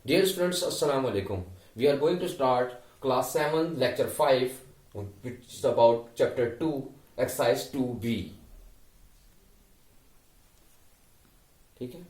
Dear students, Assalamu alaikum. We are going to start class 7, lecture 5, which is about chapter 2, exercise 2B. ठीक है.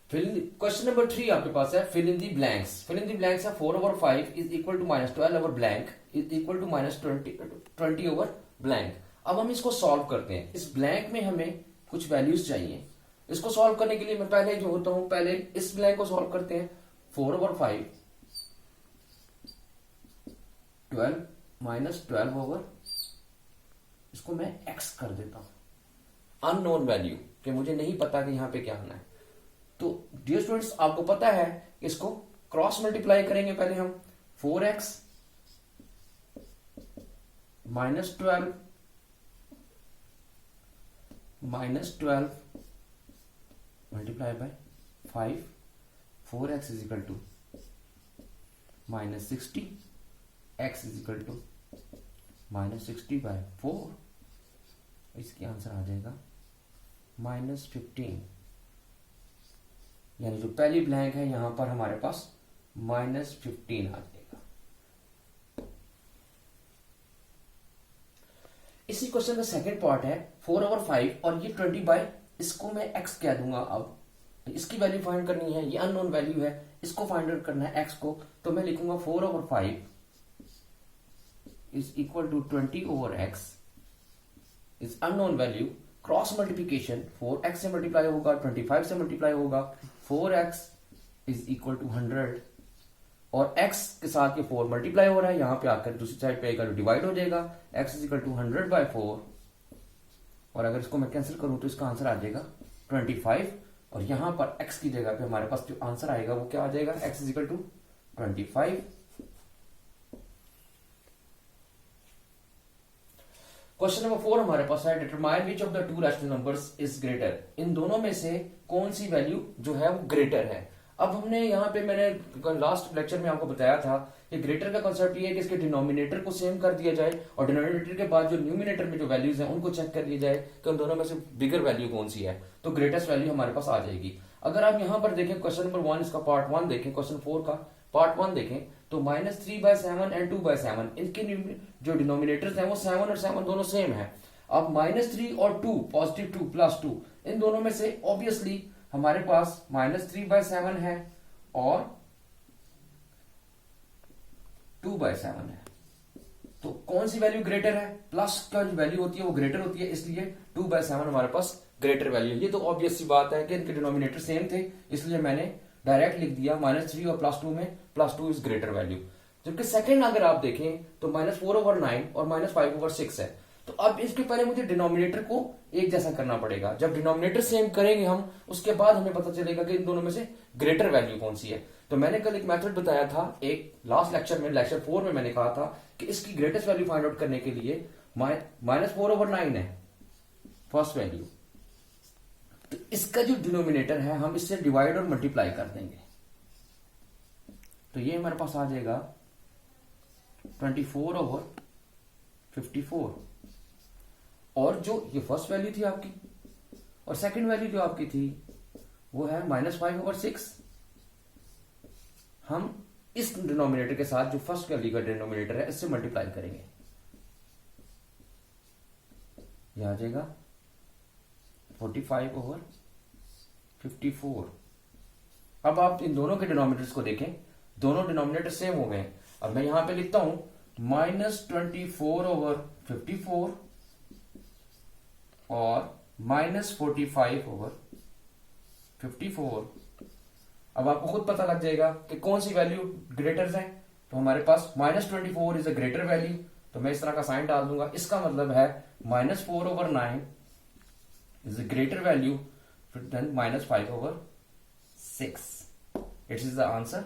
Question number 3 आपके पास है fill in the blanks. Fill in the blanks है 4/5 is equal to -12 over blank is equal to -20 over blank. अब हम इसको solve करते हैं. इस ब्लैंक में हमें कुछ वैल्यूज चाहिए. इसको सॉल्व करने के लिए मैं पहले जो होता हूं, पहले इस ब्लैंक को सॉल्व करते हैं. 4/5 12 -12 ओवर, इसको मैं x कर देता हूं. अननोन वैल्यू कि मुझे नहीं पता कि यहां पे क्या आना है. तो डियर स्टूडेंट्स, आपको पता है इसको क्रॉस मल्टीप्लाई करेंगे. पहले हम 4x -12 multiply by 5, 4x is equal to -60, x is equal to -60/4. इसकी आंसर आ जाएगा -15. यानी जो पहली ब्लैंक है यहां पर हमारे पास -15 आ जाएगा. इसी क्वेश्चन का सेकंड पार्ट है 4/5 और ये 20 इसको मैं x कह दूंगा. अब इसकी वैल्यू फाइंड करनी है. ये अननोन वैल्यू है, इसको फाइंड आउट करना है x को. तो मैं लिखूंगा 4/5 is equal to 20/x is unknown value. Cross multiplication 4x से मल्टीप्लाई होगा, 25 से मल्टीप्लाई होगा. 4x इज इक्वल टू 100 और x के साथ ये 4 मल्टीप्लाई हो रहा है. यहां पे आकर दूसरी साइड पे आएगा तो डिवाइड हो जाएगा. x इज इक्वल टू 100/4 और अगर इसको मैं कैंसिल करूं तो इसका आंसर आ जाएगा 25. और यहां पर x की जगह पे हमारे पास जो आंसर आएगा वो क्या आ जाएगा, x is equal to 25. Question number 4 हमारे पास है determine which of the two rational numbers is greater. इन दोनों में से कौन सी वैल्यू जो है वो ग्रेटर है. अब हमने यहाँ पे मैंने लास्ट लेक्चर में आपको बताया था कि ग्रेटर का कॉन्सेप्ट ये है कि इसके डिनोमिनेटर को सेम कर दिया जाए और डिनोमिनेटर के बाद जो न्यूमिनेटर में जो वैल्यूज हैं उनको चेक कर लिया जाए कि उन दोनों में से बिगर वैल्यू कौन सी है. तो ग्रेटेस्ट वैल्यू हमारे पास आ जाएगी. अगर आप यहाँ पर देखें क्वेश्चन नंबर 1 इसका पार्ट 1 देखें, क्वेश्चन 4 का पार्ट 1 देखें तो -3/7 एंड 2/7 इनके जो डिनोमिनेटर्स हैं वो 7 और 7 दोनों सेम है. अब -3 और 2 पॉजिटिव 2 +2 इन दोनों में से ऑब्वियसली हमारे पास -3/7 है और 2/7 है. तो कौन सी वैल्यू ग्रेटर है? प्लस का जो वैल्यू होती है वो ग्रेटर होती है, इसलिए 2/7 हमारे पास ग्रेटर वैल्यू. ये तो ऑब्वियस सी बात है कि इनके डिनोमिनेटर सेम थे, इसलिए मैंने डायरेक्ट लिख दिया -3 और +2 में +2 इज ग्रेटर वैल्यू. जबकि सेकंड अगर आप देखें तो -4/9 और -5/6 है. तो अब इसके पहले मुझे डिनोमिनेटर को एक जैसा करना पड़ेगा. जब डिनोमिनेटर सेम करेंगे हम, उसके बाद हमें पता चलेगा कि इन दोनों में से ग्रेटर वैल्यू कौन सी है. तो मैंने कल एक मेथड बताया था, एक लास्ट लेक्चर में, लेक्चर 4 में मैंने कहा था कि इसकी ग्रेटेस्ट वैल्यू फाइंड आउट करने के लिए -4/9 है फर्स्ट वैल्यू. तो इसका जो डिनोमिनेटर है हम इससे डिवाइड और मल्टीप्लाई कर देंगे. तो ये हमारे पास आ जाएगा 24/54. और जो ये फर्स्ट वैल्यू थी आपकी और सेकंड वैल्यू जो आपकी थी वो है -5/6. हम इस डिनोमिनेटर के साथ जो फर्स्ट वैल्यू का डिनोमिनेटर है इससे मल्टीप्लाई करेंगे. यह आ जाएगा 45/54. अब आप इन दोनों के डिनोमिनेटर्स को देखें, दोनों डिनोमिनेटर सेम हो गए. अब मैं यहां पे लिखता हूं -24/54 और -45/54. अब आपको खुद पता लग जाएगा कि कौन सी वैल्यू ग्रेटर है. तो हमारे पास -24 इज अ ग्रेटर वैल्यू, तो मैं इस तरह का साइन डाल दूंगा. इसका मतलब है -4/9 is a greater value than -5/6. It is the answer.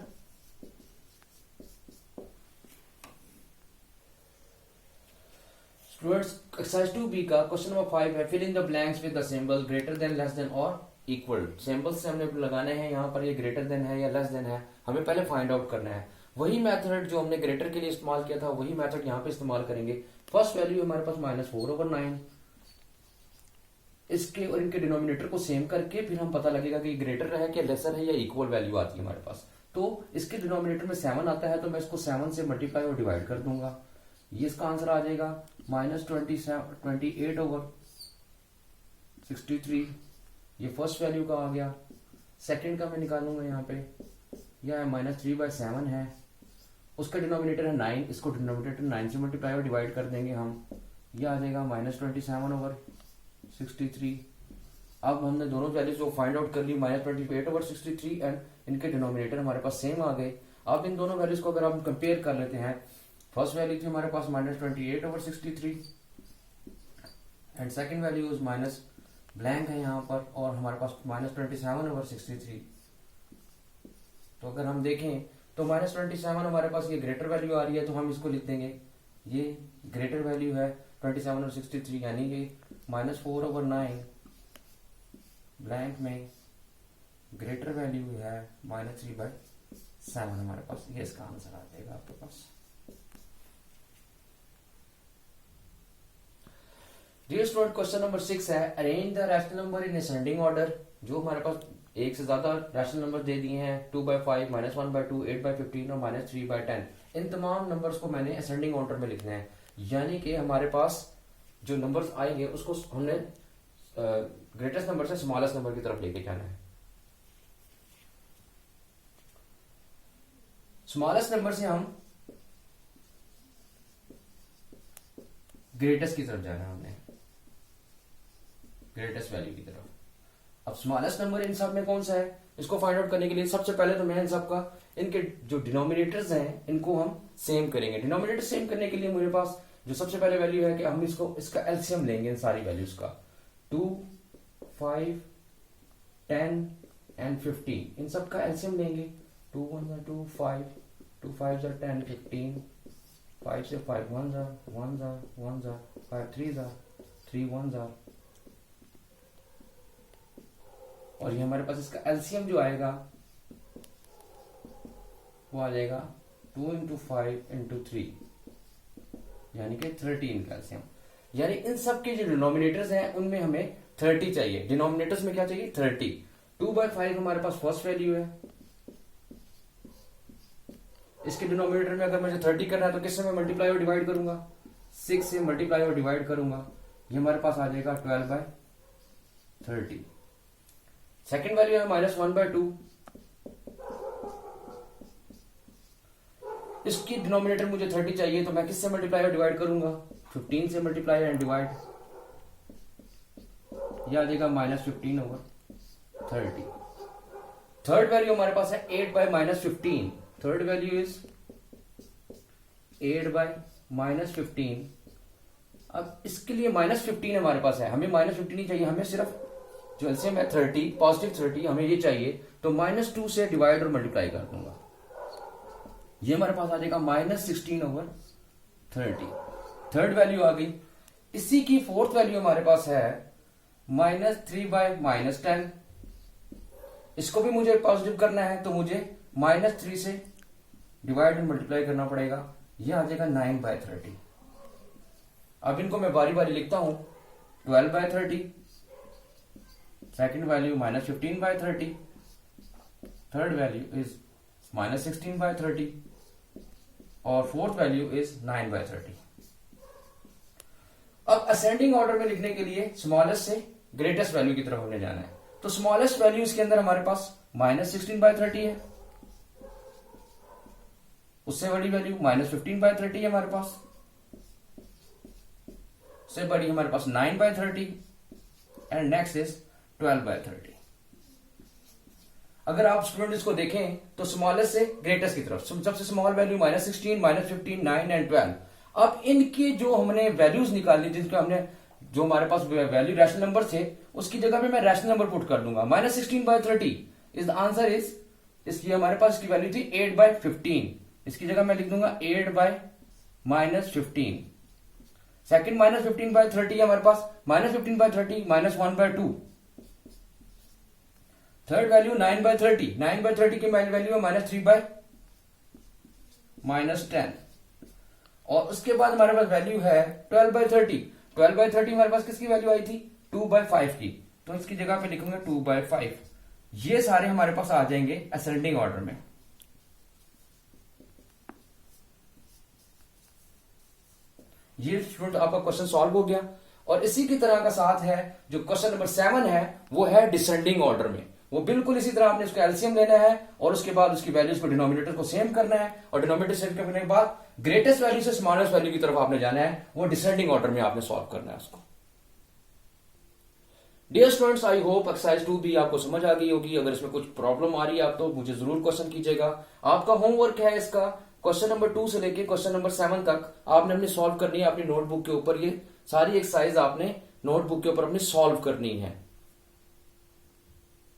Students, exercise 2B का क्वेश्चन नंबर 5 है fill in the blanks with the symbol greater than, less than और इक्वल. सिंबल्स से हमने लगाने हैं. यहां पर ये ग्रेटर देन है या लेस देन है, हमें पहले फाइंड आउट करना है. वही मेथड जो हमने ग्रेटर के लिए इस्तेमाल किया था वही मेथड यहां पे इस्तेमाल करेंगे. फर्स्ट वैल्यू हमारे पास -4/9, इसके और इनके डिनोमिनेटर को सेम करके फिर हम पता लगेगा कि ग्रेटर है कि लेसर है या इक्वल वैल्यू आती है हमारे पास। तो इसके डिनोमिनेटर में 7 आता है तो मैं इसको 7 से मल्टीप्लाई और डिवाइड कर दूंगा, ये इसका आंसर आ जाएगा -28/63। ये फर्स्ट वैल्यू का आ गया। सेकंड का मैं निकालूंगा यहाँ पे, यह -3/7 है, उसका डिनोमिनेटर है 9, इसको डिनोमिनेटर 9 से मल्टीप्लाई और डिवाइड कर देंगे हम, ये आ जाएगा -27/63। अब हमने दोनों वैल्यूज को फाइंड आउट कर ली, -28/63 एंड इनके डिनोमिनेटर हमारे पास सेम आ गए। अब इन दोनों वैल्यूज को अगर हम कंपेयर कर लेते हैं, फर्स्ट वैल्यू थी हमारे पास -28/63 and second value is minus blank है यहाँ पर, और हमारे पास -27/63। तो अगर हम देखें तो -27 हमारे पास ये ग्रेटर वैल्यू आ रही है, तो हम इसको लिख देंगे, ये ग्रेटर वैल्यू है 27/63, यानी कि -4/9 ब्लैंक में ग्रेटर वैल्यू है -3/7 हमारे पास, ये इसका आंसर आ जाएगा आपके पास। डियर स्टूडेंट, क्वेश्चन नंबर 6 है, arrange the rational number in ascending order. जो हमारे पास एक से ज्यादा रैशनल नंबर दे दिए हैं, 2/5, -1/2, 8/15 और -3/10, इन तमाम नंबर्स को मैंने असेंडिंग ऑर्डर में लिखना है, यानी कि हमारे पास जो नंबर्स आएंगे उसको हमने ग्रेटेस्ट नंबर से स्मॉलेस्ट नंबर की तरफ लेके जाना है। स्मॉलेस्ट नंबर से हम ग्रेटेस्ट की तरफ जाना है, हमने ग्रेटेस्ट वैल्यू की तरफ। अब स्मॉलेस्ट नंबर इन सब में कौन सा है, इसको फाइंड आउट करने के लिए सबसे पहले तो मैं इन सब का, इनके जो डिनोमिनेटर्स हैं इनको हम सेम करेंगे। डिनोमिनेटर सेम करने के लिए मेरे पास जो सबसे पहले वैल्यू है कि हम इसका एलसीएम लेंगे इन सारी वैल्यूज का, 2, 5, 10 एंड 15, इन सब का एलसीएम लेंगे। 2 1 2 5, 2 5 10 15, 5 से 5 1 1 1 5 3 3 1 और ये हमारे पास इसका एलसीएम जो आएगा वो आ जाएगा 2 × 5 × 3, यानी कि 13 का एलसीएम। यानी इन सब के जो डिनोमिनेटर्स हैं उनमें हमें 30 चाहिए। डिनोमिनेटर्स में क्या चाहिए, 30। 2/5 हमारे पास फर्स्ट वैल्यू है, इसके डिनोमिनेटर में अगर मुझे 30 करना है तो किससे मैं मल्टीप्लाई और डिवाइड करूंगा, 6 से मल्टीप्लाई और डिवाइड करूंगा, ये हमारे पास आ जाएगा 12/30। सेकेंड वैल्यू है -1/2, इसकी डिनोमिनेटर मुझे 30 चाहिए, तो मैं किससे मल्टीप्लाई और डिवाइड करूंगा, 15 से मल्टीप्लाई एंड डिवाइड, यह आ जाएगा -15/30। थर्ड वैल्यू हमारे पास है 8/-15, थर्ड वैल्यू इज 8/-15। अब इसके लिए -15 हमारे पास है, हमें -15 नहीं चाहिए, हमें सिर्फ जो एलसीएम है 30, पॉजिटिव 30 हमें ये चाहिए, तो -2 से डिवाइड और मल्टीप्लाई कर दूंगा, ये हमारे पास आ जाएगा -16/30। थर्ड वैल्यू आ गई। इसी की फोर्थ वैल्यू हमारे पास है -3/-10, इसको भी मुझे पॉजिटिव करना है तो मुझे -3 से डिवाइड और मल्टीप्लाई करना पड़ेगा, यह आ जाएगा 9/30। अब इनको मैं बारी बारी लिखता हूं, 12/30, second value -15/30, third value is -16/30 और फोर्थ वैल्यू इज 9/30। अब असेंडिंग ऑर्डर में लिखने के लिए स्मॉलेस्ट से ग्रेटेस्ट वैल्यू की तरफ हमने जाना है, तो स्मॉलेस्ट वैल्यू इसके अंदर हमारे पास -16/30 है, उससे बड़ी वैल्यू -15/30 है हमारे पास, उससे बड़ी हमारे पास 9/30 एंड नेक्स्ट इज 12/30। अगर आप स्टूडेंट इसको देखें तो स्मॉलेस्ट से ग्रेटेस्ट की तरफ, सबसे स्मॉल वैल्यू -16, -15, 9 एंड 12। अब इनके जो हमने वैल्यूज निकालनी, जिनके हमने जो हमारे पास वैल्यू रैशनल नंबर थे उसकी जगह पे मैं रैशनल नंबर पुट कर दूंगा। -16/30 इज द आंसर इज, इसकी हमारे पास इसकी वैल्यू थी 8/15, इसकी जगह मैं लिख दूंगा 8/-15। सेकेंड -15/30 हमारे पास -15/30 -1/2। थर्ड वैल्यू 9/30, 9/30 की वैल्यू है -3/-10 और उसके बाद हमारे पास वैल्यू है 12/30। 12/30 हमारे पास किसकी वैल्यू आई थी, 2/5 की, तो इसकी जगह पे लिखूंगा 2/5। ये सारे हमारे पास आ जाएंगे असेंडिंग ऑर्डर में। ये स्टूडेंट आपका क्वेश्चन सॉल्व हो गया। और इसी की तरह का साथ है जो क्वेश्चन नंबर 7 है, वो है डिसेंडिंग ऑर्डर में। वो बिल्कुल इसी तरह आपने उसका एलसीएम लेना है और उसके बाद उसकी वैल्यूज को डिनोमिनेटर को सेम करना है, और डिनोमिनेटर सेम करने के बाद ग्रेटेस्ट वैल्यू से स्मॉलेस्ट वैल्यू की तरफ आपने जाना है। वो डिसेंडिंग ऑर्डर में आपने सॉल्व करना है उसको। Dear students, I hope exercise 2 भी आपको समझ आ गई होगी। अगर इसमें कुछ प्रॉब्लम आ रही है आप तो मुझे जरूर क्वेश्चन कीजिएगा। आपका होमवर्क है इसका क्वेश्चन नंबर 2 से लेके क्वेश्चन नंबर 7 तक आपने अपनी सॉल्व करनी है अपनी नोटबुक के ऊपर। ये सारी एक्सरसाइज आपने नोटबुक के ऊपर अपनी सॉल्व करनी है।